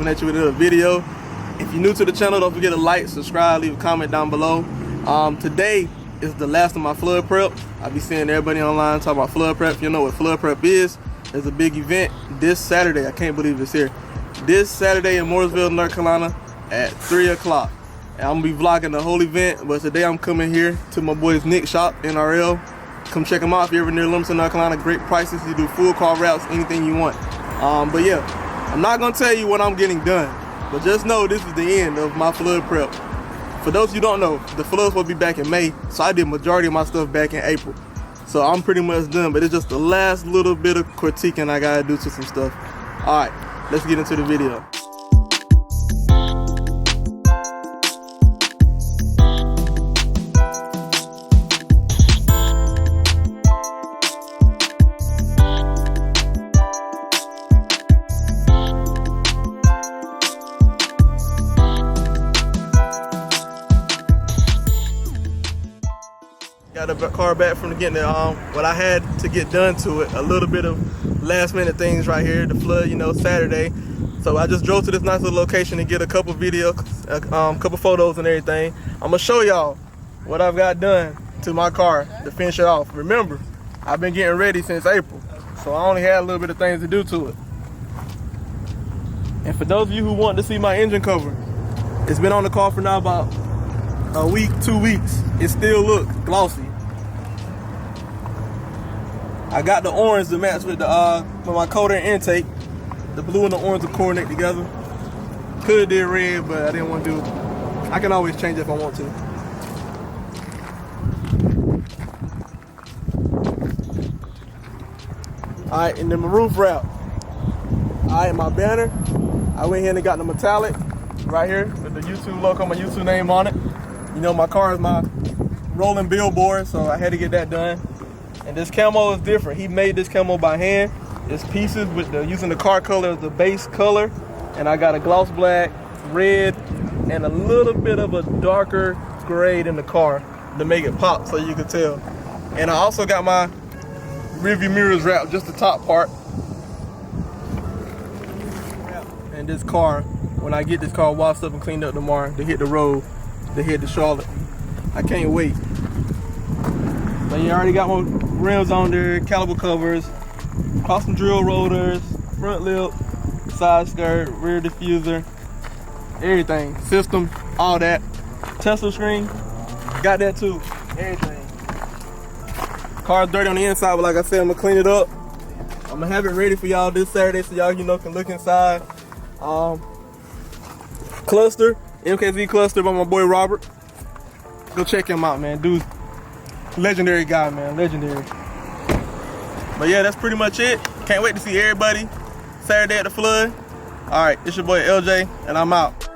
at you with another video. If you're new to the channel, don't forget to like, subscribe, leave a comment down below. Today is the last of my flood prep. I be seeing everybody online talking about flood prep. You know what flood prep is. There's a big event this Saturday. I can't believe it's here. This Saturday in Mooresville, North Carolina at 3 o'clock. And I'm gonna be vlogging the whole event, but today I'm coming here to my boy's Nick shop, NRL. Come check him out if you're ever near Lumberton, North Carolina. Great prices. You do full car routes, anything you want. But yeah, I'm not gonna tell you what I'm getting done, but just know this is the end of my flood prep. For those of you who don't know, the floods will be back in May, so I did majority of my stuff back in April. So I'm pretty much done, but it's just the last little bit of critiquing I gotta do to some stuff. All right, let's get into the video. Got the car back from getting it. What I had to get done to it, a little bit of last minute things right here. The flood, you know, Saturday. So I just drove to this nice little location to get a couple videos, couple photos and everything. I'm gonna show y'all what I've got done to my car to finish it off. Remember, I've been getting ready since April, so I only had a little bit of things to do to it. And for those of you who want to see my engine cover, it's been on the car for now about a week, 2 weeks. It still looks glossy. I got the orange to match with the with my coater and intake. The blue and the orange will coordinate together. Could have did red, but I didn't want to do it. I can always change it if I want to. Alright, and then my roof wrap. Alright, my banner. I went here and got the metallic right here with the YouTube logo, my YouTube name on it. You know, my car is my rolling billboard, so I had to get that done. And this camo is different. He made this camo by hand. It's pieces with using the car color as the base color. And I got a gloss black, red, and a little bit of a darker gray in the car to make it pop so you can tell. And I also got my rearview mirrors wrapped, just the top part. And this car, when I get this car washed up and cleaned up tomorrow to hit the road, to head to Charlotte. I can't wait. But you already got my rims on there, caliper covers, custom drill rotors, front lip, side skirt, rear diffuser, everything. System, all that. Tesla screen, got that too. Everything. Car's dirty on the inside, but like I said, I'm gonna clean it up. I'm gonna have it ready for y'all this Saturday so y'all, you know, can look inside. Cluster, MKZ cluster by my boy Robert. Go check him out, man. Dude's legendary guy, man. Legendary. But yeah, that's pretty much it. Can't wait to see everybody Saturday at the flood. All right, it's your boy LJ, and I'm out.